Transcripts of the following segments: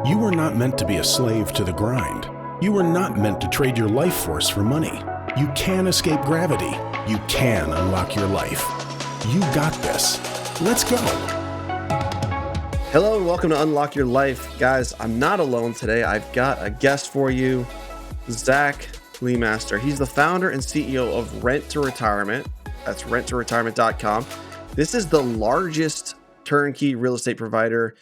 You were not meant to be a slave to the grind. You were not meant to trade your life force for money. You can escape gravity. You can unlock your life. You got this. Let's go. Hello and welcome to Unlock Your Life. Guys, I'm not alone today. I've got a guest for you, Zach Lemaster. He's the founder and CEO of Rent to Retirement. That's renttoretirement.com. This is the largest turnkey real estate provider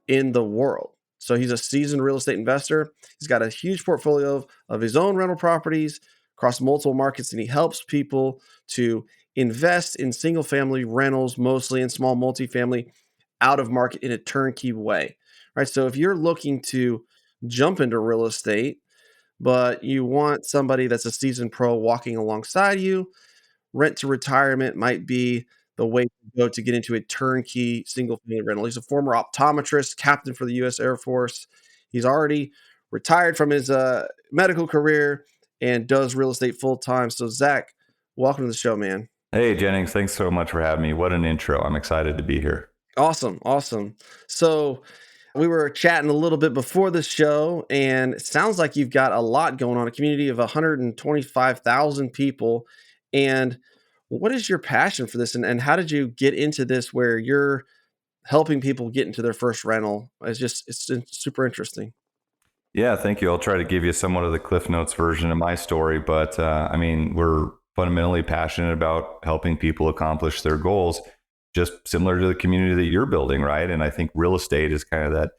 in the world. So he's a seasoned real estate investor. He's got a huge portfolio of his own rental properties across multiple markets, and he helps people to invest in single family rentals, mostly in small multifamily, out of market in a turnkey way, right? So if you're looking to jump into real estate, but you want somebody that's a seasoned pro walking alongside you, Rent to Retirement might be the way to go to get into a turnkey single family rental. He's a former optometrist, captain for the U.S. Air Force. He's already retired from his medical career and does real estate full time. So Zach, welcome to the show, man. Hey, Jennings, thanks so much for having me. What an intro. I'm excited to be here. Awesome. So we were chatting a little bit before the show, and it sounds like you've got a lot going on, a community of 125,000 people. And what is your passion for this? And how did you get into this where you're helping people get into their first rental? It's super interesting. Yeah, thank you. I'll try to give you somewhat of the Cliff Notes version of my story, but we're fundamentally passionate about helping people accomplish their goals, just similar to the community that you're building, right? And I think real estate is kind of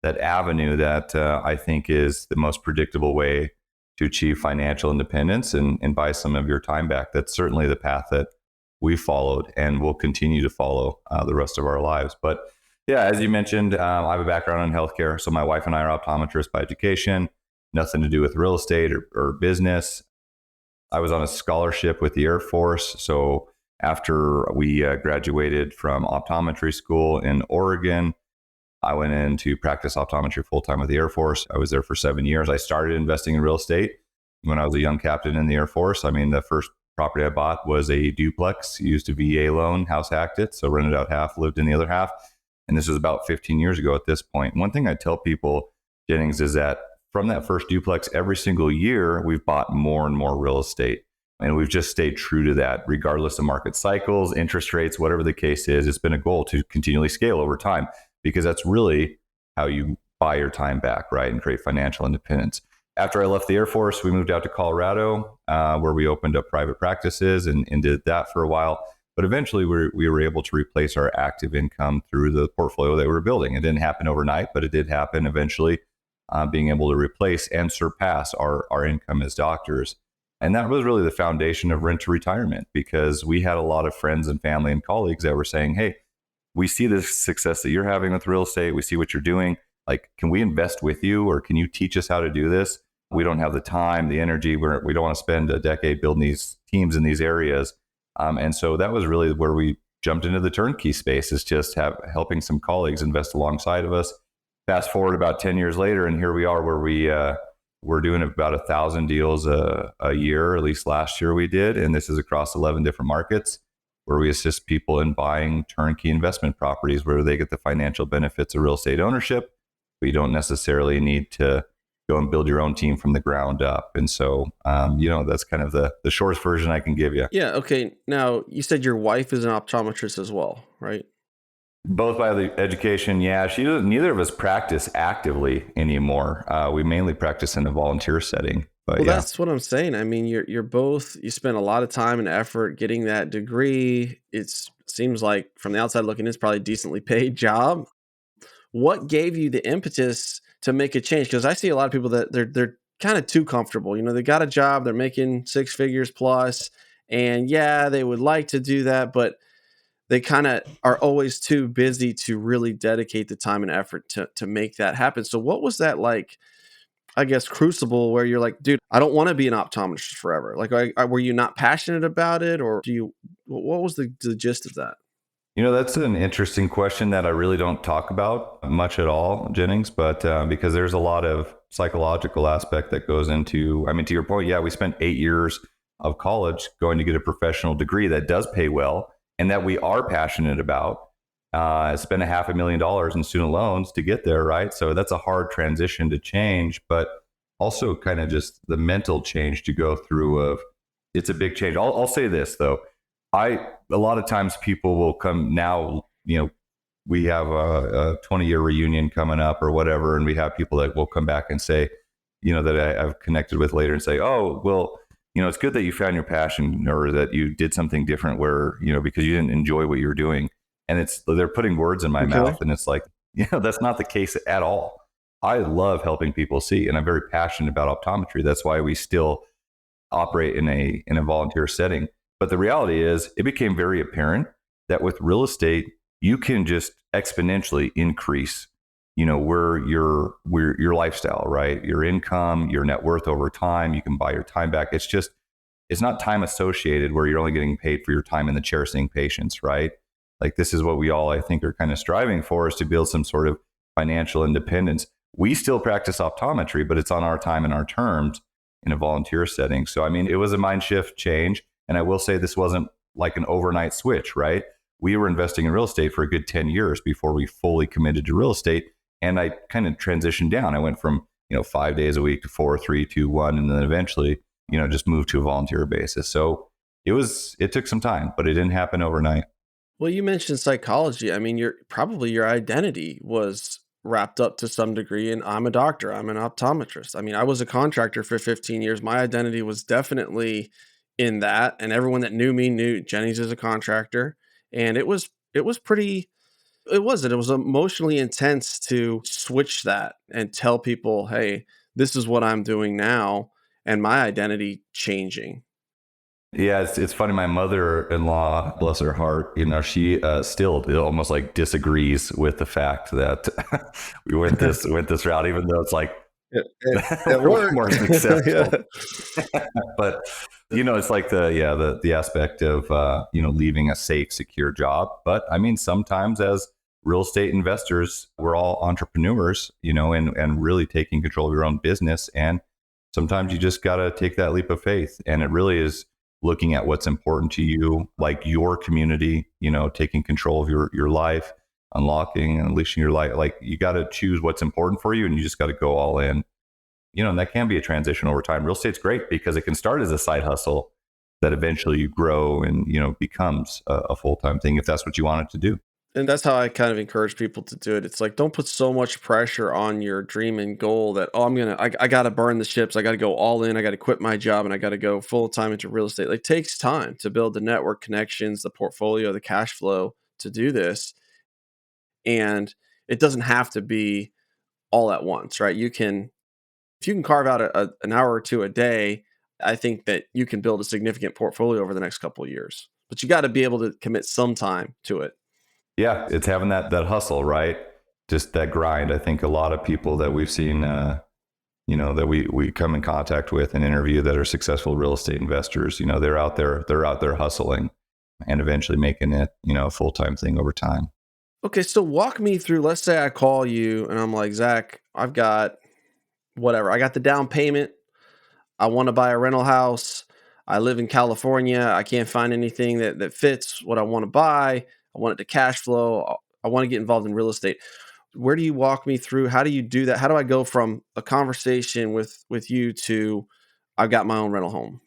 that avenue that I think is the most predictable way to achieve financial independence and buy some of your time back. That's certainly the path that we followed and will continue to follow the rest of our lives. But yeah, as you mentioned, I have a background in healthcare. So my wife and I are optometrists by education, nothing to do with real estate or business. I was on a scholarship with the Air Force. So after we graduated from optometry school in Oregon, I went in to practice optometry full-time with the Air Force. I was there for 7 years. I started investing in real estate when I was a young captain in the Air Force. I mean, the first property I bought was a duplex, used a VA loan, house hacked it. So rented out half, lived in the other half. And this was about 15 years ago at this point. One thing I tell people, Jennings, is that from that first duplex, every single year, we've bought more and more real estate. And we've just stayed true to that, regardless of market cycles, interest rates, whatever the case is. It's been a goal to continually scale over time, because that's really how you buy your time back, right? And create financial independence. After I left the Air Force, we moved out to Colorado, where we opened up private practices and did that for a while. But eventually we were able to replace our active income through the portfolio that we were building. It didn't happen overnight, but it did happen eventually, being able to replace and surpass our income as doctors. And that was really the foundation of Rent to Retirement, because we had a lot of friends and family and colleagues that were saying, hey, we see the success that you're having with real estate. We see what you're doing. Like, can we invest with you, or can you teach us how to do this? We don't have the time, the energy. We don't want to spend a decade building these teams in these areas. And so that was really where we jumped into the turnkey space, is just helping some colleagues invest alongside of us. Fast forward about 10 years later, and here we are where we're doing about 1,000 deals a year, at least last year we did. And this is across 11 different markets, where we assist people in buying turnkey investment properties where they get the financial benefits of real estate ownership, but you don't necessarily need to go and build your own team from the ground up. And so, that's kind of the shortest version I can give you. Yeah. Okay. Now, you said your wife is an optometrist as well, right? Both by the education. Yeah. Neither of us practice actively anymore. We mainly practice in a volunteer setting. But well, that's what I'm saying. I mean, you spent a lot of time and effort getting that degree. It seems like from the outside looking, it's probably a decently paid job. What gave you the impetus to make a change? Because I see a lot of people that they're kind of too comfortable. They got a job, they're making six figures plus, and yeah, they would like to do that, but they kind of are always too busy to really dedicate the time and effort to make that happen. So what was that like? I guess crucible where you're like, dude, I don't want to be an optometrist forever. Like, were you not passionate about it, or what was the gist of that? That's an interesting question that I really don't talk about much at all, Jennings, but because there's a lot of psychological aspect that goes into, to your point, yeah, we spent 8 years of college going to get a professional degree that does pay well and that we are passionate about. spend $500,000 in student loans to get there, right? So that's a hard transition to change, but also kind of just the mental change to go through of it's a big change. I'll say this though. A lot of times people will come now, we have a 20-year reunion coming up or whatever. And we have people that will come back and say, that I've connected with later and say, oh, well, it's good that you found your passion or that you did something different where, because you didn't enjoy what you were doing. And they're putting words in my mouth. And it's like, that's not the case at all. I love helping people see, and I'm very passionate about optometry. That's why we still operate in a volunteer setting. But the reality is it became very apparent that with real estate, you can just exponentially increase, where your lifestyle, right? Your income, your net worth over time. You can buy your time back. It's not time associated where you're only getting paid for your time in the chair seeing patients, right? Like this is what we all, I think, are kind of striving for, is to build some sort of financial independence. We still practice optometry, but it's on our time and our terms in a volunteer setting. So, I mean, it was a mind shift change. And I will say this wasn't like an overnight switch, right? We were investing in real estate for a good 10 years before we fully committed to real estate. And I kind of transitioned down. I went from, 5 days a week to 4, 3, 2, 1, and then eventually, just moved to a volunteer basis. So it took some time, but it didn't happen overnight. Well, you mentioned psychology. I mean, your identity was wrapped up to some degree in I'm a doctor, I'm an optometrist. I mean, I was a contractor for 15 years. My identity was definitely in that, and everyone that knew me knew Jennings is a contractor. And it was emotionally intense to switch that and tell people, hey, this is what I'm doing now, and my identity changing. Yeah, it's funny. My mother-in-law, bless her heart, she still almost like disagrees with the fact that we went this route, even though it's like it worked. more successful. But it's like the aspect of leaving a safe, secure job. But I mean, sometimes as real estate investors, we're all entrepreneurs, and really taking control of your own business. And sometimes you just got to take that leap of faith, and it really is looking at what's important to you, like your community, taking control of your life, unlocking and unleashing your life. Like you got to choose what's important for you, and you just got to go all in. And that can be a transition over time. Real estate's great because it can start as a side hustle that eventually you grow and, becomes a full-time thing if that's what you want it to do. And that's how I kind of encourage people to do it. It's like, don't put so much pressure on your dream and goal that, I got to burn the ships. I got to go all in. I got to quit my job and I got to go full time into real estate. Like, it takes time to build the network connections, the portfolio, the cash flow to do this. And it doesn't have to be all at once, right? If you can carve out an hour or two a day, I think that you can build a significant portfolio over the next couple of years, but you got to be able to commit some time to it. Yeah, it's having that hustle, right? Just that grind. I think a lot of people that we've seen, that we come in contact with and interview that are successful real estate investors, they're out there hustling and eventually making it, a full-time thing over time. Okay, so walk me through, let's say I call you and I'm like, Zach, I've got whatever. I got the down payment. I want to buy a rental house. I live in California. I can't find anything that fits what I want to buy. I want it to cash flow. I want to get involved in real estate. Where do you walk me through? How do you do that? How do I go from a conversation with you to I've got my own rental home?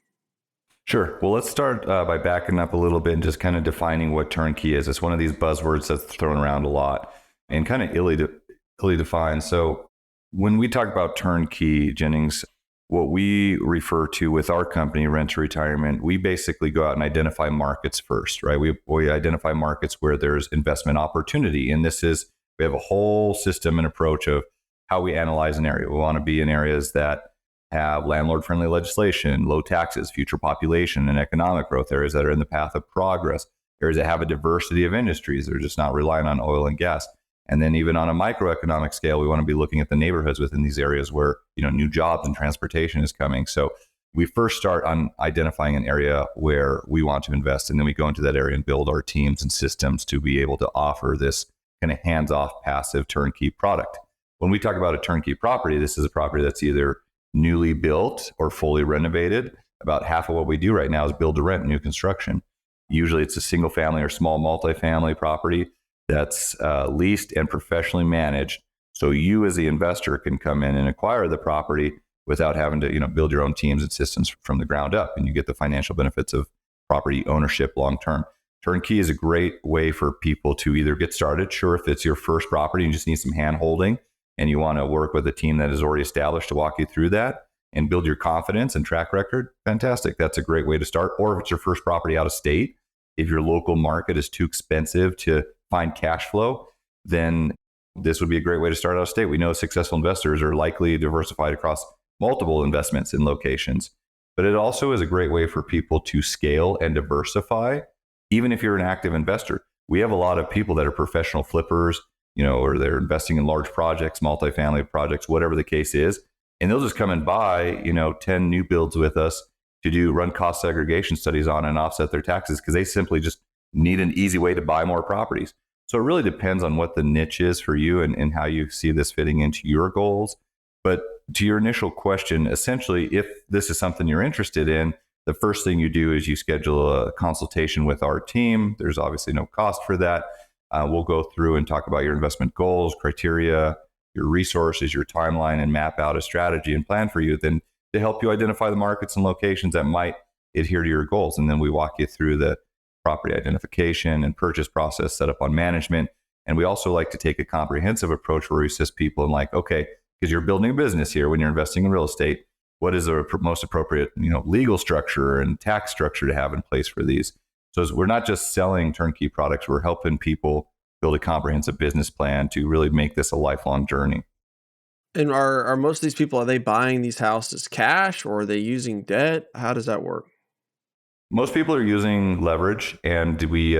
Sure. Well, let's start by backing up a little bit and just kind of defining what turnkey is. It's one of these buzzwords that's thrown around a lot and kind of illy defined. So when we talk about turnkey, Jennings, what we refer to with our company, Rent to Retirement, we basically go out and identify markets first, right? We identify markets where there's investment opportunity. And we have a whole system and approach of how we analyze an area. We want to be in areas that have landlord-friendly legislation, low taxes, future population, and economic growth, areas that are in the path of progress, areas that have a diversity of industries. They're just not relying on oil and gas. And then even on a microeconomic scale, we want to be looking at the neighborhoods within these areas where, new jobs and transportation is coming. So we first start on identifying an area where we want to invest, and then we go into that area and build our teams and systems to be able to offer this kind of hands-off passive turnkey product. When we talk about a turnkey property, this is a property that's either newly built or fully renovated. About half of what we do right now is build to rent new construction. Usually it's a single family or small multifamily property. that's leased and professionally managed. So you as the investor can come in and acquire the property without having to, build your own teams and systems from the ground up, and you get the financial benefits of property ownership long term. Turnkey is a great way for people to either get started. Sure, if it's your first property and you just need some hand holding and you want to work with a team that is already established to walk you through that and build your confidence and track record, fantastic. That's a great way to start. Or if it's your first property out of state, if your local market is too expensive to find cash flow, then this would be a great way to start out of state. We know successful investors are likely diversified across multiple investments in locations, but it also is a great way for people to scale and diversify. Even if you're an active investor, we have a lot of people that are professional flippers, or they're investing in large projects, multifamily projects, whatever the case is. And they'll just come and buy, 10 new builds with us to run cost segregation studies on and offset their taxes because they simply just need an easy way to buy more properties. So it really depends on what the niche is for you and how you see this fitting into your goals. But to your initial question, essentially, if this is something you're interested in, the first thing you do is you schedule a consultation with our team. There's obviously no cost for that. We'll go through and talk about your investment goals, criteria, your resources, your timeline, and map out a strategy and plan for you then to help you identify the markets and locations that might adhere to your goals. And then we walk you through the property identification and purchase process, set up on management. And we also like to take a comprehensive approach where we assist people in okay, because you're building a business here when you're investing in real estate, what is the most appropriate, legal structure and tax structure to have in place for these? So we're not just selling turnkey products, we're helping people build a comprehensive business plan to really make this a lifelong journey. And are most of these people, are they buying these houses cash or are they using debt? How does that work? Most people are using leverage, and we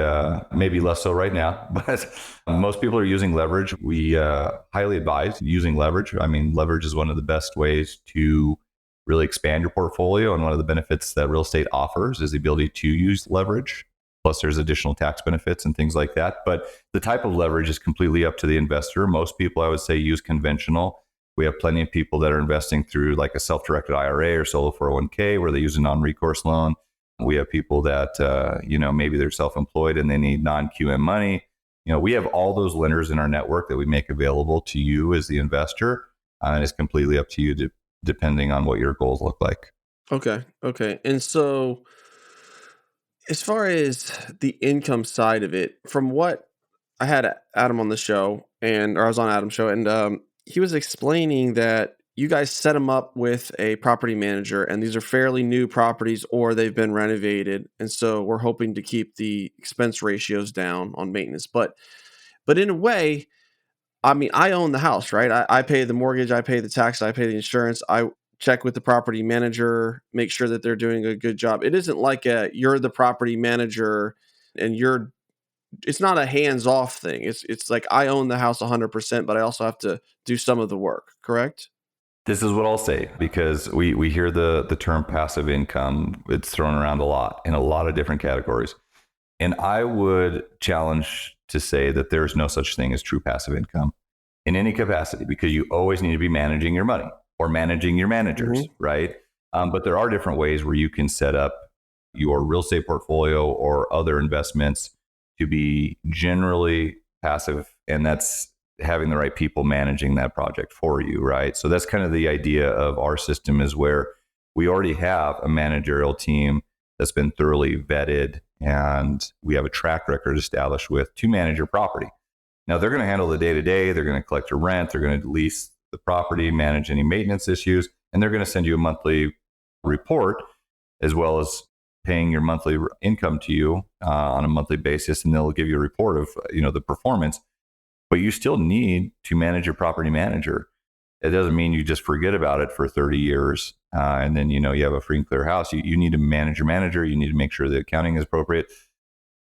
maybe less so right now, but most people are using leverage. We highly advise using leverage. I mean, leverage is one of the best ways to really expand your portfolio, and one of the benefits that real estate offers is the ability to use leverage. Plus, there's additional tax benefits and things like that. But the type of leverage is completely up to the investor. Most people, I would say, use conventional. We have plenty of people that are investing through like a self-directed IRA or solo 401k where they use a non-recourse loan. We have people that, maybe they're self-employed and they need non-QM money. We have all those lenders in our network that we make available to you as the investor. And it's completely up to you depending on what your goals look like. Okay. And so as far as the income side of it, from what I had Adam on the show or I was on Adam's show, and he was explaining that you guys set them up with a property manager, and these are fairly new properties or they've been renovated. And so we're hoping to keep the expense ratios down on maintenance. But in a way, I mean, I own the house, right? I pay the mortgage, I pay the tax, I pay the insurance. I check with the property manager, make sure that they're doing a good job. It isn't like you're the property manager and it's not a hands-off thing. It's like I own the house 100%, but I also have to do some of the work, correct? This is what I'll say, because we hear the term passive income. It's thrown around a lot in a lot of different categories. And I would challenge to say that there's no such thing as true passive income in any capacity, because you always need to be managing your money or managing your managers, right? But there are different ways where you can set up your real estate portfolio or other investments to be generally passive. And that's having the right people managing that project for you, right? So that's kind of the idea of our system, is where we already have a managerial team that's been thoroughly vetted, and we have a track record established to manage your property. Now, they're going to handle the day-to-day, they're going to collect your rent, they're going to lease the property, manage any maintenance issues, and they're going to send you a monthly report, as well as paying your monthly income to you on a monthly basis, and they'll give you a report of the performance. But you still need to manage your property manager. It doesn't mean you just forget about it for 30 years and then you have a free and clear house. You need to manage your manager. You need to make sure the accounting is appropriate.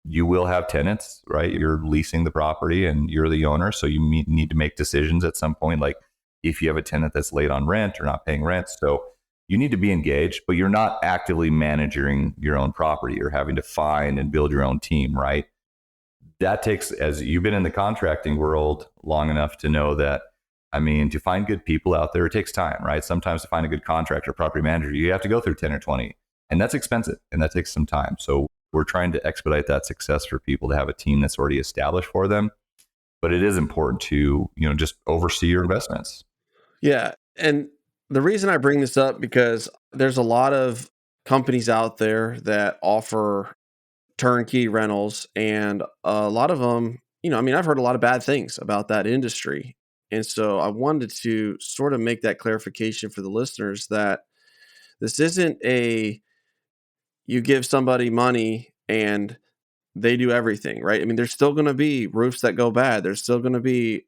You will have tenants, right? You're leasing the property and you're the owner, so you need to make decisions at some point, like if you have a tenant that's late on rent or not paying rent. So you need to be engaged, but you're not actively managing your own property. You're having to find and build your own team, right? That takes, as you've been in the contracting world long enough to know that, to find good people out there, it takes time, right? Sometimes to find a good contractor, property manager, you have to go through 10 or 20, and that's expensive and that takes some time. So we're trying to expedite that success for people to have a team that's already established for them. but it is important to, just oversee your investments. Yeah. And the reason I bring this up, because there's a lot of companies out there that offer turnkey rentals, and a lot of them, I mean, I've heard a lot of bad things about that industry. And so I wanted to sort of make that clarification for the listeners that this isn't you give somebody money and they do everything, right? I mean, there's still going to be roofs that go bad. There's still going to be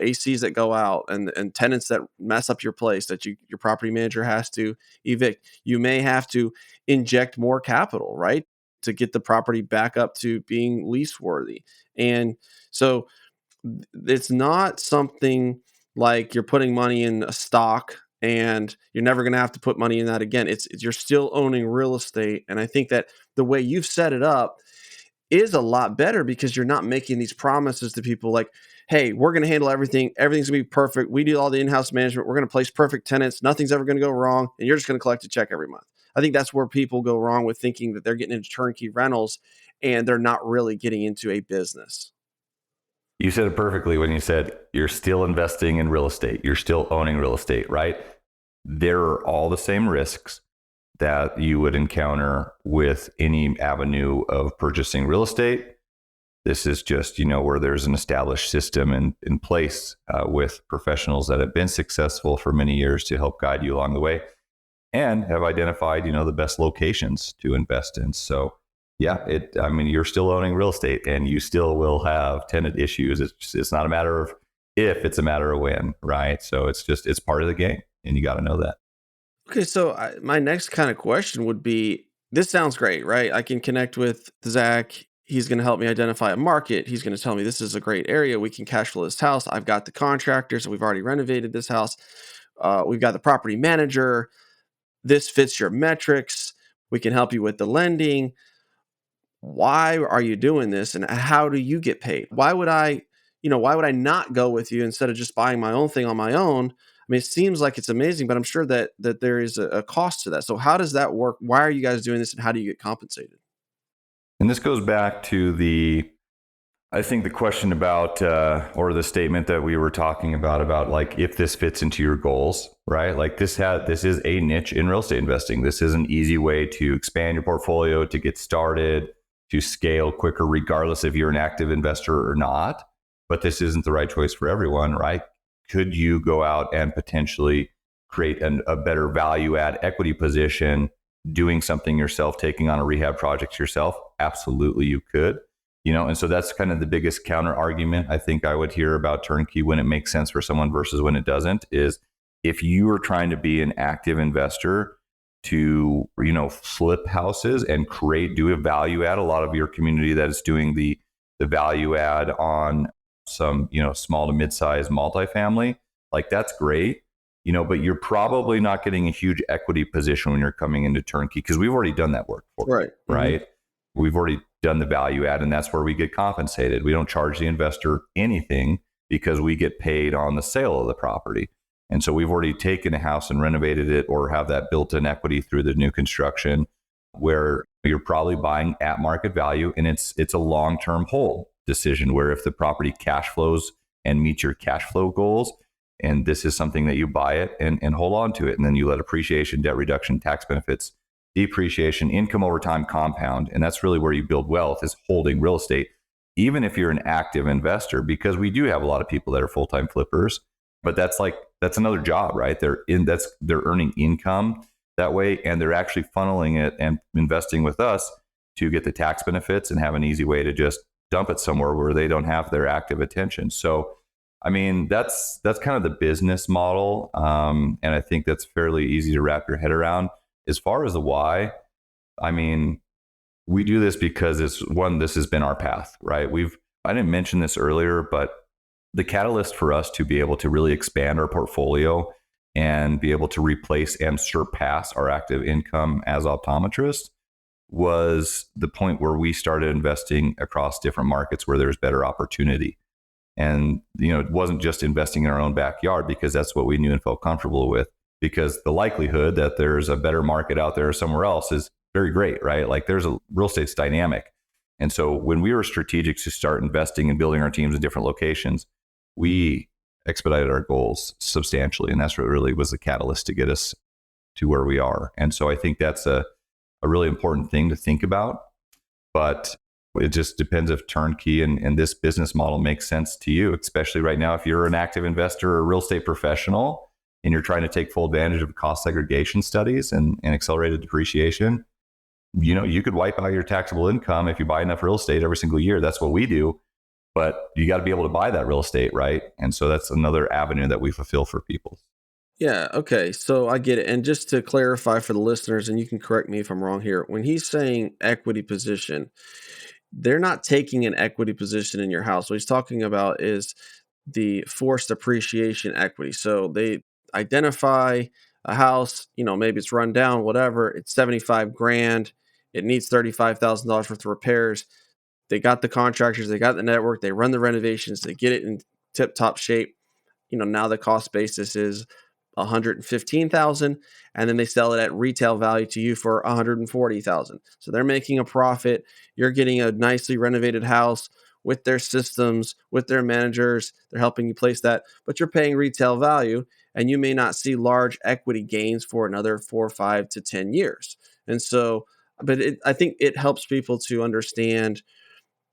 ACs that go out, and tenants that mess up your place that your property manager has to evict. You may have to inject more capital, right, to get the property back up to being lease worthy. And so it's not something like you're putting money in a stock and you're never going to have to put money in that again. You're still owning real estate, and I think that the way you've set it up is a lot better, because you're not making these promises to people like, hey, we're going to handle everything. Everything's going to be perfect. We do all the in-house management. We're going to place perfect tenants. Nothing's ever going to go wrong. And you're just going to collect a check every month. I think that's where people go wrong with thinking that they're getting into turnkey rentals and they're not really getting into a business. You said it perfectly when you said you're still investing in real estate. You're still owning real estate, right? There are all the same risks that you would encounter with any avenue of purchasing real estate. This is just, where there's an established system in place with professionals that have been successful for many years to help guide you along the way and have identified, the best locations to invest in. So yeah, you're still owning real estate and you still will have tenant issues. It's not a matter of if, it's a matter of when, right? So it's part of the game, and you got to know that. Okay, so my next kind of question would be, this sounds great, right? I can connect with Zach. He's going to help me identify a market. He's going to tell me this is a great area. We can cash flow this house. I've got the contractors. We've already renovated this house. We've got the property manager. This fits your metrics. We can help you with the lending. Why are you doing this, and how do you get paid? Why would I not go with you instead of just buying my own thing on my own? I mean, it seems like it's amazing, but I'm sure that there is a cost to that. So how does that work? Why are you guys doing this, and how do you get compensated? And this goes back to I think the question about, or the statement that we were talking about like if this fits into your goals, right? Like this is a niche in real estate investing. This is an easy way to expand your portfolio, to get started, to scale quicker, regardless if you're an active investor or not. But this isn't the right choice for everyone, right? Could you go out and potentially create a better value add equity position, doing something yourself, taking on a rehab project yourself? Absolutely, you could. And so that's kind of the biggest counter argument I think I would hear about turnkey when it makes sense for someone versus when it doesn't, is if you are trying to be an active investor to, flip houses and do a value add. A lot of your community that is doing the value add on some, small to mid-sized multifamily, like that's great, but you're probably not getting a huge equity position when you're coming into turnkey, because we've already done that work for you, right? Mm-hmm. We've already done the value add, and that's where we get compensated. We don't charge the investor anything because we get paid on the sale of the property. And so we've already taken a house and renovated it, or have that built-in equity through the new construction, where you're probably buying at market value, and it's a long-term hold decision where if the property cash flows and meets your cash flow goals, and this is something that you buy it and hold on to it, and then you let appreciation, debt reduction, tax benefits, depreciation, income over time compound. And that's really where you build wealth, is holding real estate, even if you're an active investor, because we do have a lot of people that are full-time flippers, but that's another job, right? They're earning income that way, and they're actually funneling it and investing with us to get the tax benefits and have an easy way to just dump it somewhere where they don't have their active attention. So, I mean, that's kind of the business model. And I think that's fairly easy to wrap your head around. As far as the why, I mean, we do this because this has been our path, right? I didn't mention this earlier, but the catalyst for us to be able to really expand our portfolio and be able to replace and surpass our active income as optometrists was the point where we started investing across different markets where there's better opportunity. And, it wasn't just investing in our own backyard because that's what we knew and felt comfortable with, because the likelihood that there's a better market out there somewhere else is very great, right? Like real estate's dynamic. And so when we were strategic to start investing and building our teams in different locations, we expedited our goals substantially. And that's what really was the catalyst to get us to where we are. And so I think that's a really important thing to think about. But it just depends if Turnkey and this business model makes sense to you, especially right now. If you're an active investor or a real estate professional and you're trying to take full advantage of cost segregation studies and accelerated depreciation, you could wipe out your taxable income if you buy enough real estate every single year. That's what we do. But you got to be able to buy that real estate, right? And so that's another avenue that we fulfill for people. Yeah. Okay. So I get it. And just to clarify for the listeners, and you can correct me if I'm wrong here, when he's saying equity position, they're not taking an equity position in your house. What he's talking about is the forced appreciation equity. So they identify a house, maybe it's run down, whatever, it's 75 grand. It needs $35,000 worth of repairs. They got the contractors, they got the network, they run the renovations, they get it in tip top shape. Now the cost basis is 115,000, and then they sell it at retail value to you for 140,000. So they're making a profit. You're getting a nicely renovated house with their systems, with their managers. They're helping you place that, but you're paying retail value, and you may not see large equity gains for another 4, 5 to 10 years. And so, I think it helps people to understand,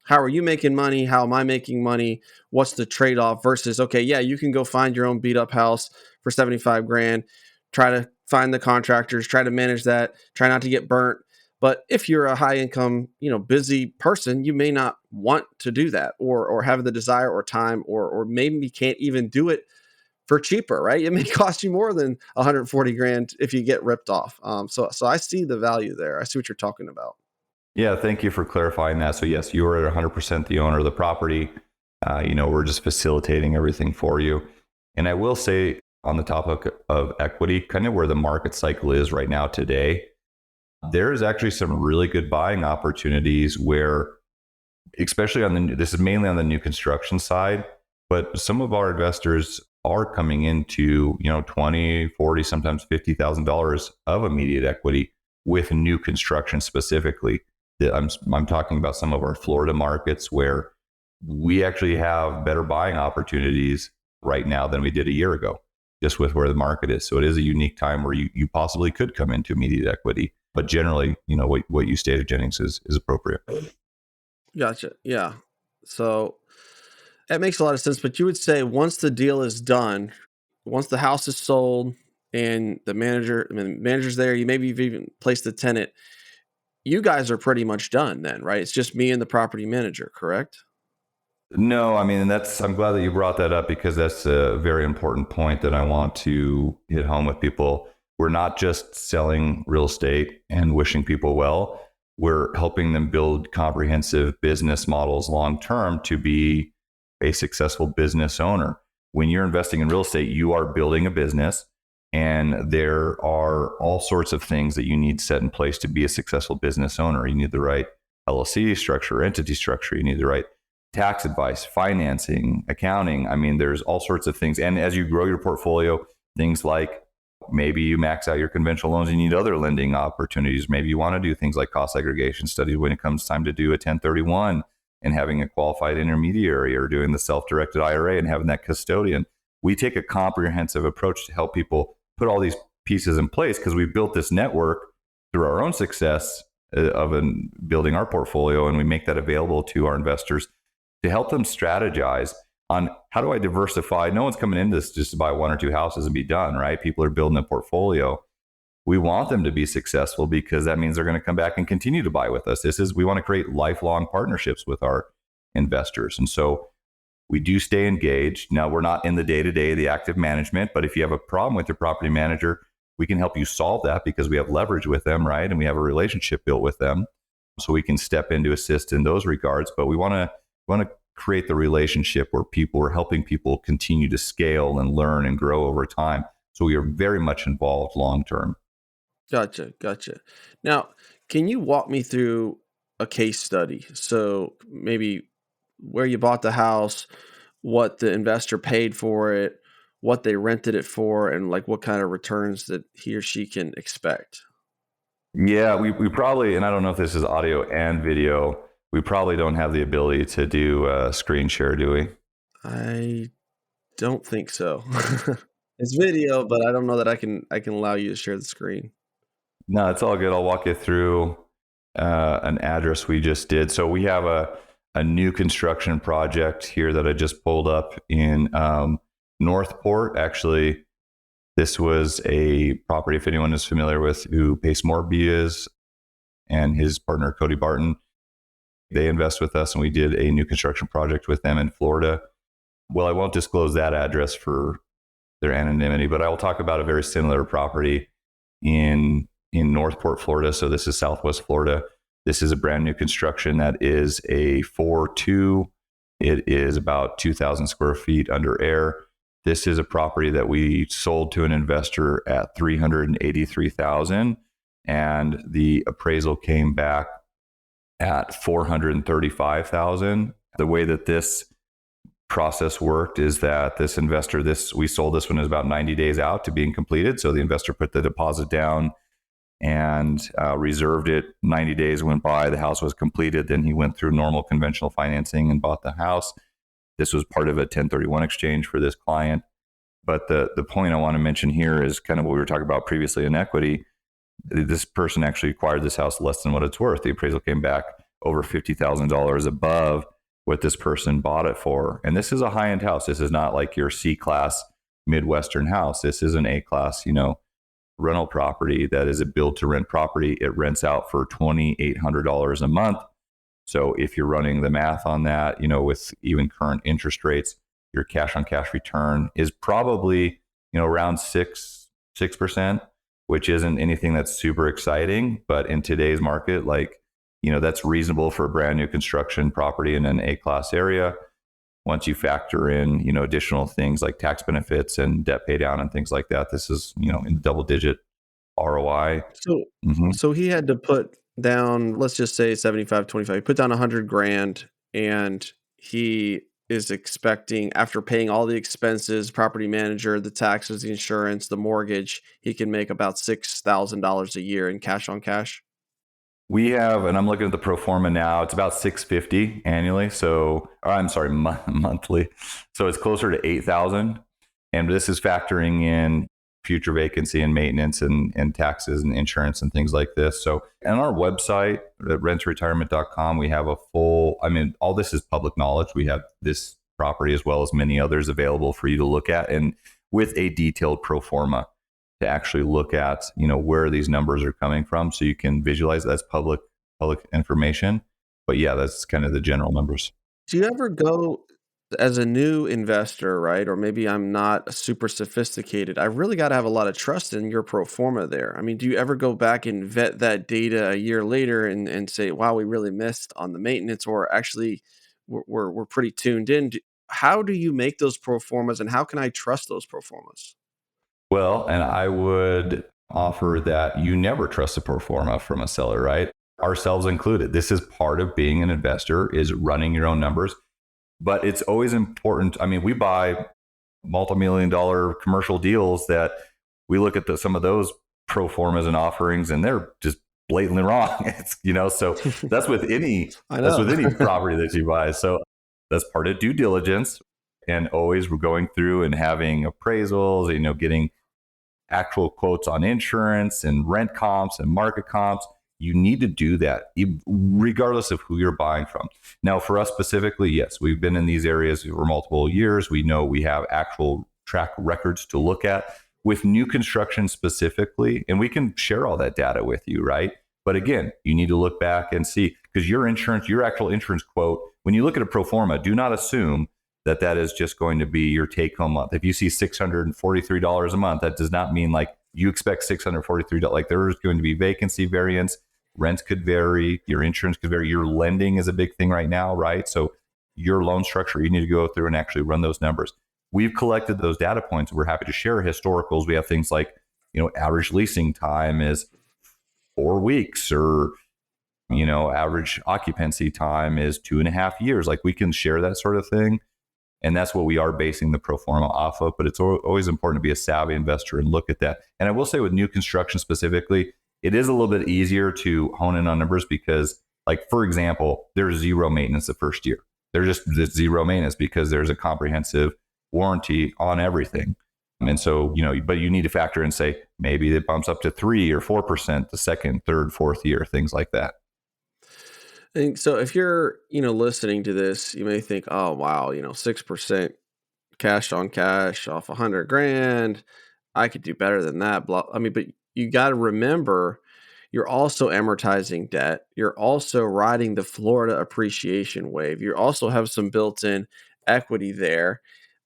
how are you making money? How am I making money? What's the trade-off versus, okay, yeah, you can go find your own beat up house for 75 grand, try to find the contractors, try to manage that, try not to get burnt. But if you're a high income, busy person, you may not want to do that or have the desire or time, or maybe you can't even do it for cheaper, right? It may cost you more than 140 grand if you get ripped off. So I see the value there. I see what you're talking about. Yeah, thank you for clarifying that. So yes, you are at 100% the owner of the property. We're just facilitating everything for you. And I will say, on the topic of equity, kind of where the market cycle is right now today, there is actually some really good buying opportunities where, especially this is mainly on the new construction side, but some of our investors are coming into, $20, $40, sometimes $50,000 of immediate equity with new construction specifically. I'm talking about some of our Florida markets where we actually have better buying opportunities right now than we did a year ago, just with where the market is. So it is a unique time where you possibly could come into immediate equity. But generally, what you stated, Jennings, is appropriate. Gotcha. Yeah. So that makes a lot of sense. But you would say once the deal is done, once the house is sold and the manager's there, you maybe you've even placed the tenant, you guys are pretty much done then, right? It's just me and the property manager, correct? No, I mean, I'm glad that you brought that up, because that's a very important point that I want to hit home with people. We're not just selling real estate and wishing people well. We're helping them build comprehensive business models long term to be a successful business owner. When you're investing in real estate, you are building a business, and there are all sorts of things that you need set in place to be a successful business owner. You need the right LLC structure, entity structure. You need the right tax advice, financing, accounting. I mean, there's all sorts of things. And as you grow your portfolio, things like maybe you max out your conventional loans, you need other lending opportunities. Maybe you want to do things like cost segregation studies when it comes time to do a 1031 and having a qualified intermediary, or doing the self-directed IRA and having that custodian. We take a comprehensive approach to help people put all these pieces in place, because we've built this network through our own success of building our portfolio, and we make that available to our investors to help them strategize on, how do I diversify? No one's coming into this just to buy 1 or 2 houses and be done, right? People are building a portfolio. We want them to be successful, because that means they're going to come back and continue to buy with us. We want to create lifelong partnerships with our investors. And so we do stay engaged. Now, we're not in the day-to-day, the active management, but if you have a problem with your property manager, we can help you solve that, because we have leverage with them, right? And we have a relationship built with them. So we can step in to assist in those regards. But we want to create the relationship where we're helping people continue to scale and learn and grow over time. So we are very much involved long term. Gotcha. Now, can you walk me through a case study? So maybe where you bought the house, what the investor paid for it, what they rented it for, and like what kind of returns that he or she can expect. Yeah, we probably, and I don't know if this is audio and video, We probably don't have the ability to do screen share, do we? I don't think so. It's video, but I don't know that I can allow you to share the screen. No, it's all good. I'll walk you through an address we just did. So we have a new construction project here that I just pulled up in Northport. Actually, this was a property, if anyone is familiar with who Pace Morby is and his partner, Cody Barton. They invest with us, and we did a new construction project with them in Florida. Well, I won't disclose that address for their anonymity, but I will talk about a very similar property in Northport, Florida. So this is Southwest Florida. This is a brand new construction that is a 4.2. It is about 2,000 square feet under air. This is a property that we sold to an investor at $383,000, and the appraisal came back at $435,000. The way that this process worked is that this investor, we sold this one is about 90 days out to being completed. So the investor put the deposit down and reserved it. 90 days went by, the house was completed. Then he went through normal conventional financing and bought the house. This was part of a 1031 exchange for this client. But the point I want to mention here is kind of what we were talking about previously in equity. This person actually acquired this house less than what it's worth. The appraisal came back over $50,000 above what this person bought it for. And this is a high-end house. This is not like your C-class Midwestern house. This is an A-class, rental property that is a build-to-rent property. It rents out for $2,800 a month. So if you're running the math on that, with even current interest rates, your cash-on-cash return is probably, around 6%, which isn't anything that's super exciting. But in today's market, that's reasonable for a brand new construction property in an A-class area. Once you factor in, additional things like tax benefits and debt pay down and things like that, this is, in double-digit ROI. So he had to put down, let's just say 75-25. He put down $100,000, and he is expecting, after paying all the expenses, property manager, the taxes, the insurance, the mortgage, he can make about $6,000 a year in cash on cash. We have, and I'm looking at the pro forma now, it's about $650 annually. So, monthly. So it's closer to $8,000. And this is factoring in future vacancy and maintenance and taxes and insurance and things like this. So on our website at renttoretirement.com, we have a full, all this is public knowledge. We have this property as well as many others available for you to look at, and with a detailed pro forma to actually look at, where these numbers are coming from. So you can visualize that's public information. But yeah, that's kind of the general numbers. Do you ever go as a new investor, right? Or maybe I'm not super sophisticated. I really got to have a lot of trust in your pro forma there. Do you ever go back and vet that data a year later and say, wow, we really missed on the maintenance, or actually we're pretty tuned in? How do you make those pro formas, and how can I trust those pro formas? Well, and I would offer that you never trust a pro forma from a seller, right? Ourselves included. This is part of being an investor, is running your own numbers. But it's always important. We buy multi-million-dollar commercial deals that we look at some of those pro formas and offerings, and they're just blatantly wrong. So that's with any property that you buy. So that's part of due diligence, and always we're going through and having appraisals, getting actual quotes on insurance and rent comps and market comps. You need to do that regardless of who you're buying from. Now, for us specifically, yes, we've been in these areas for multiple years. We know we have actual track records to look at with new construction specifically, and we can share all that data with you, right? But again, you need to look back and see, because your actual insurance quote, when you look at a pro forma, do not assume that is just going to be your take home month. If you see $643 a month, that does not mean you expect $643. There is going to be vacancy variance. Rents could vary. Your insurance could vary. Your lending is a big thing right now, right? So your loan structure, you need to go through and actually run those numbers. We've collected those data points. We're happy to share historicals. We have things like, average leasing time is 4 weeks, or, average occupancy time is 2.5 years. We can share that sort of thing. And that's what we are basing the pro forma off of. But it's always important to be a savvy investor and look at that. And I will say with new construction specifically, it is a little bit easier to hone in on numbers because, Like, for example, there's zero maintenance the first year. There's just zero maintenance because there's a comprehensive warranty on everything. And so, but you need to factor in, say, maybe it bumps up to 3 or 4% the second, third, fourth year, things like that. And so if you're, listening to this, you may think, oh, wow, 6% cash on cash off 100 grand. I could do better than that. Blah. I mean, but you got to remember, you're also amortizing debt. You're also riding the Florida appreciation wave. You also have some built-in equity there.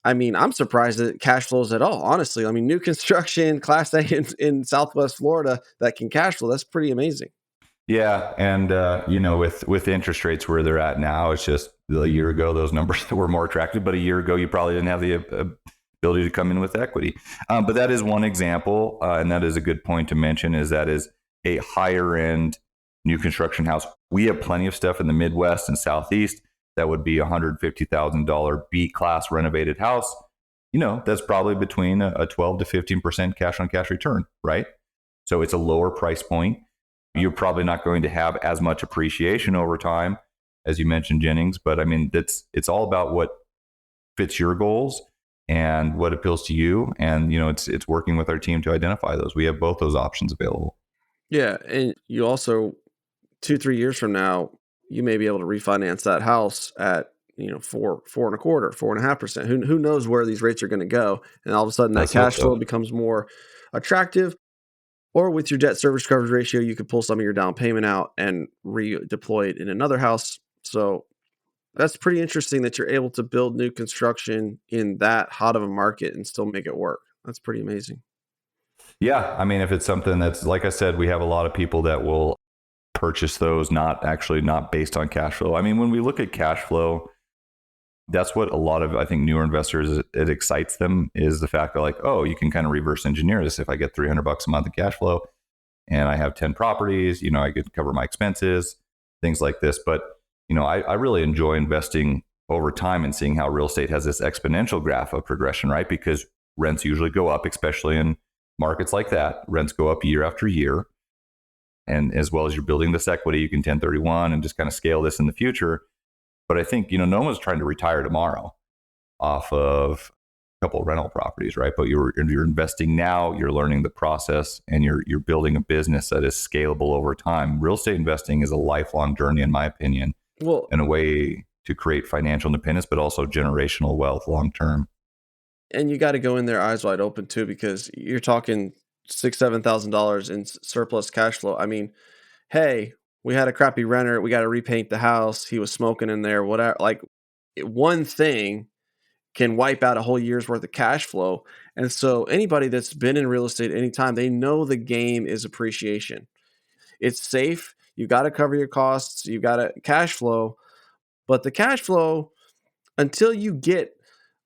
I mean, I'm surprised that it cash flows at all. Honestly, I mean, new construction, Class A in Southwest Florida that can cash flow. That's pretty amazing. Yeah, and with interest rates where they're at now, it's just a year ago those numbers were more attractive, but a year ago you probably didn't have the ability to come in with equity. But that is one example, and that is a good point to mention. Is that is a higher end new construction house. We have plenty of stuff in the Midwest and Southeast that would be $150,000 B class renovated house. That's probably between a 12 to 15% cash on cash return, right? So it's a lower price point. You're probably not going to have as much appreciation over time, as you mentioned, Jennings. But I mean, it's all about what fits your goals and what appeals to you. And it's working with our team to identify those. We have both those options available. Yeah, and you also 2-3 years from now, you may be able to refinance that house at 4.25%, 4.5%. Who knows where these rates are going to go? And all of a sudden, that Let's hope cash flow so. becomes more attractive. Or with your debt service coverage ratio, you could pull some of your down payment out and redeploy it in another house. So that's pretty interesting that you're able to build new construction in that hot of a market and still make it work. That's pretty amazing. Yeah, I mean, if it's something that's, like I said, we have a lot of people that will purchase those not based on cash flow. I mean, when we look at cash flow, that's what a lot of, I think, newer investors, it excites them, is the fact that, like, oh, you can kind of reverse engineer this. If I get $300 a month in cash flow and I have 10 properties, I could cover my expenses, things like this. But, I really enjoy investing over time and seeing how real estate has this exponential graph of progression, right? Because rents usually go up, especially in markets like that. Rents go up year after year. And as well as you're building this equity, you can 1031 and just kind of scale this in the future. But I think, no one's trying to retire tomorrow off of a couple of rental properties, right? But you're investing now, you're learning the process, and you're building a business that is scalable over time. Real estate investing is a lifelong journey, in my opinion, Well, and a way to create financial independence, but also generational wealth long term. and you got to go in there eyes wide open too, because you're talking $6,000-7,000 in surplus cash flow. I mean, hey, we had a crappy renter. We got to repaint the house. He was smoking in there. Whatever. Like, one thing can wipe out a whole year's worth of cash flow. And so anybody that's been in real estate anytime, they know the game is appreciation. It's safe. You got to cover your costs. You got to cash flow. But the cash flow, until you get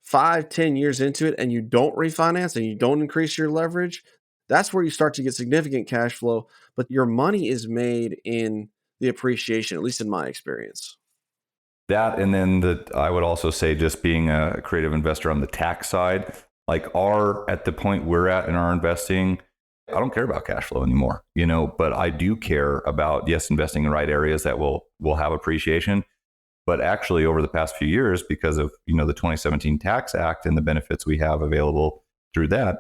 5-10 years into it and you don't refinance and you don't increase your leverage, that's where you start to get significant cash flow. But your money is made in the appreciation, at least in my experience. That, and then I would also say, just being a creative investor on the tax side, like at the point we're at in our investing, I don't care about cash flow anymore, but I do care about, yes, investing in the right areas that will have appreciation. But actually, over the past few years, because of, the 2017 Tax Act and the benefits we have available through that,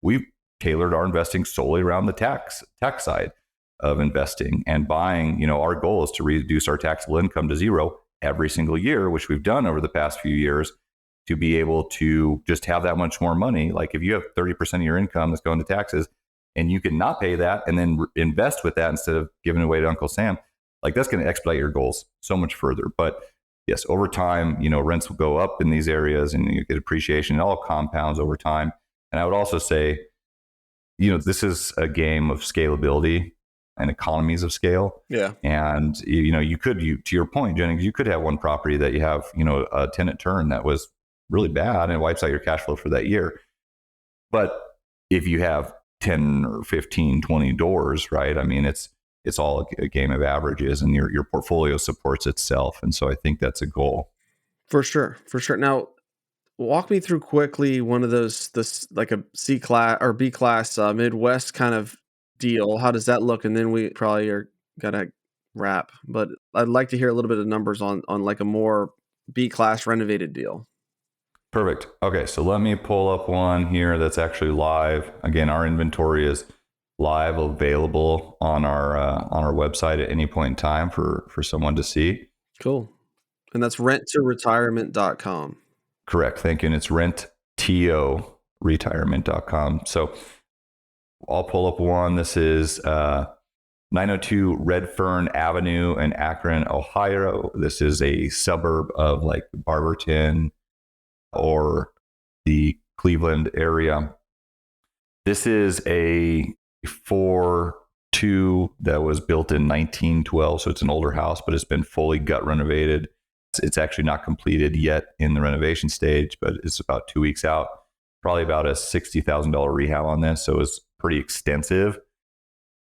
we've tailored our investing solely around the tax side of investing and buying. Our goal is to reduce our taxable income to zero every single year, which we've done over the past few years, to be able to just have that much more money. Like, if you have 30% of your income that's going to taxes and you can not pay that and then invest with that instead of giving it away to Uncle Sam, like, that's going to expedite your goals so much further. But yes, over time, rents will go up in these areas and you get appreciation. It all compounds over time. And I would also say, this is a game of scalability and economies of scale. Yeah. And, to your point, Jennings, you could have one property that you have, a tenant turn that was really bad and it wipes out your cash flow for that year. But if you have 10 or 15, 20 doors, right? I mean, it's all a game of averages, and your portfolio supports itself. And so I think that's a goal. For sure. For sure. Now, walk me through quickly one of this like a C class or B class Midwest kind of deal. How does that look? And then we probably are gotta wrap, but I'd like to hear a little bit of numbers on like a more B-class renovated deal. Perfect. Okay, so let me pull up one here that's actually live. Again, our inventory is live, available on our website at any point in time for someone to see. Cool. And that's renttoretirement.com. Correct. Thank you. And it's renttoretirement.com. So I'll pull up one. This is 902 Redfern Avenue in Akron, Ohio. This is a suburb of like Barberton or the Cleveland area. This is a 4-2 that was built in 1912. So it's an older house, but it's been fully gut renovated. It's actually not completed yet in the renovation stage, but it's about 2 weeks out. Probably about a $60,000 rehab on this. So it's pretty extensive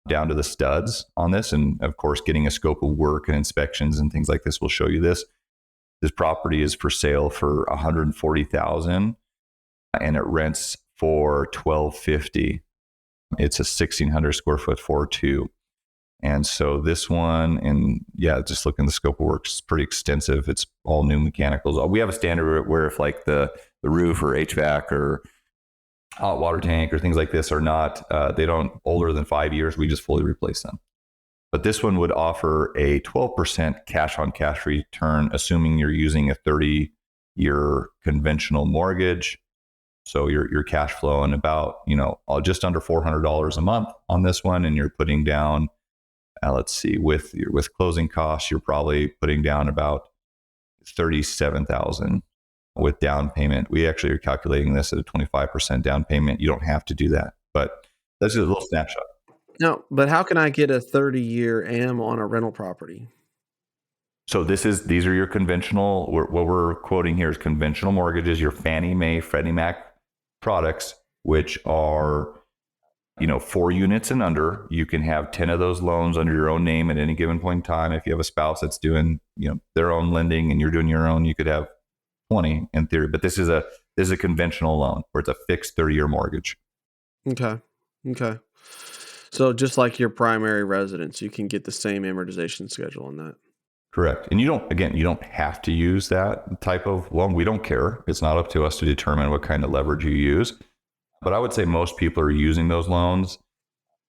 down to the studs on this. And of course, getting a scope of work and inspections and things like this will show you this. This property is for sale for $140,000 and it rents for $1,250. It's a 1,600 square foot 4-2. And so this one, and yeah, just looking at the scope of work, is pretty extensive. It's all new mechanicals. We have a standard where if like the roof or HVAC or hot water tank or things like this are not, they don't older than 5 years, we just fully replace them. But this one would offer a 12% cash on cash return, assuming you're using a 30-year conventional mortgage. So you're cash flowing about, just under $400 a month on this one. And you're putting down, let's see, with closing costs, you're probably putting down about $37,000 with down payment. We actually are calculating this at a 25% down payment. You don't have to do that, but that's just a little snapshot. No, but how can I get a 30-year AM on a rental property? So these are your conventional, what we're quoting here is conventional mortgages, your Fannie Mae, Freddie Mac products, which are, 4 units and under. You can have 10 of those loans under your own name at any given point in time. If you have a spouse that's doing, their own lending and you're doing your own, you could have 20 in theory. But this is a conventional loan where it's a fixed 30-year mortgage. Okay. So just like your primary residence, you can get the same amortization schedule on that. Correct. And you don't have to use that type of loan. We don't care. It's not up to us to determine what kind of leverage you use. But I would say most people are using those loans.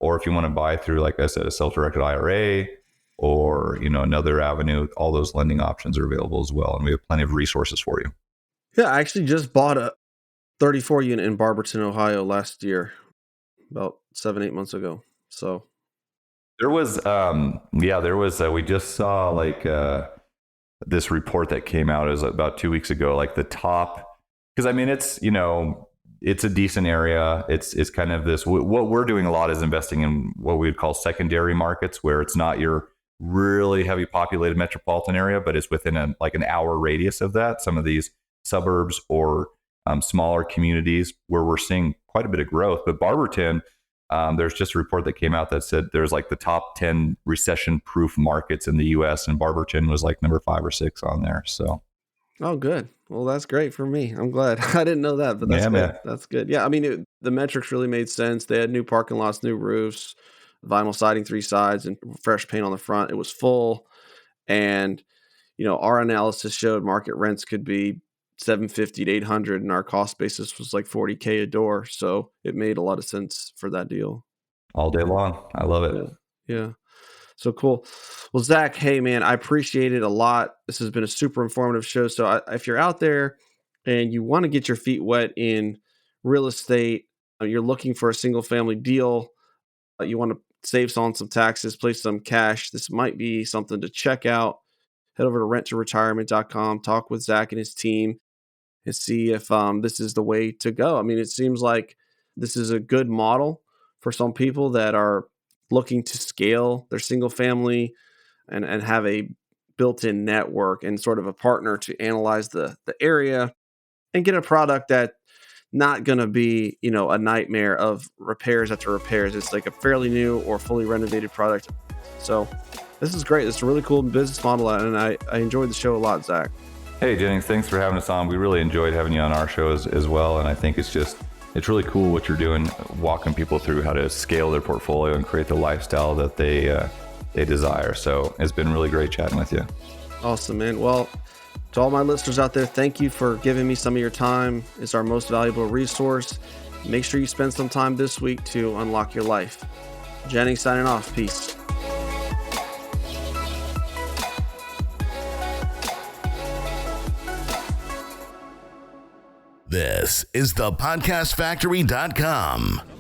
Or if you want to buy through, like I said, a self-directed IRA or, another avenue, all those lending options are available as well. And we have plenty of resources for you. Yeah, I actually just bought a 34 unit in Barberton, Ohio last year, about 7-8 months ago. So there was, we just saw this report that came out is about 2 weeks ago, like the top, because it's a decent area. It's kind of this, what we're doing a lot is investing in what we would call secondary markets, where it's not your really heavy populated metropolitan area, but it's within an hour radius of that. Some of these suburbs or smaller communities where we're seeing quite a bit of growth. But Barberton, there's just a report that came out that said there's like the top 10 recession-proof markets in the U.S. and Barberton was like number 5 or 6 on there. So, oh, good. Well, that's great for me. I'm glad. I didn't know that, but that's good. Man. That's good. Yeah, I mean, the metrics really made sense. They had new parking lots, new roofs, vinyl siding 3 sides, and fresh paint on the front. It was full, and our analysis showed market rents could be $750 to $800, and our cost basis was like $40K a door. So it made a lot of sense for that deal. All day long. I love it. Yeah. So cool. Well, Zach, hey man, I appreciate it a lot. This has been a super informative show. So if you're out there and you want to get your feet wet in real estate, you're looking for a single family deal, you want to save on some taxes, place some cash, this might be something to check out. Head over to renttoretirement.com, talk with Zach and his team, and see if this is the way to go. I mean, it seems like this is a good model for some people that are looking to scale their single family and have a built-in network and sort of a partner to analyze the area and get a product that not going to be, a nightmare of repairs after repairs. It's like a fairly new or fully renovated product. So this is great. It's a really cool business model, and I enjoyed the show a lot, Zach. Hey, Jennings, thanks for having us on. We really enjoyed having you on our show as well. And I think it's really cool what you're doing, walking people through how to scale their portfolio and create the lifestyle that they they desire. So it's been really great chatting with you. Awesome, man. Well, to all my listeners out there, thank you for giving me some of your time. It's our most valuable resource. Make sure you spend some time this week to unlock your life. Jennings signing off. Peace. This is thepodcastfactory.com.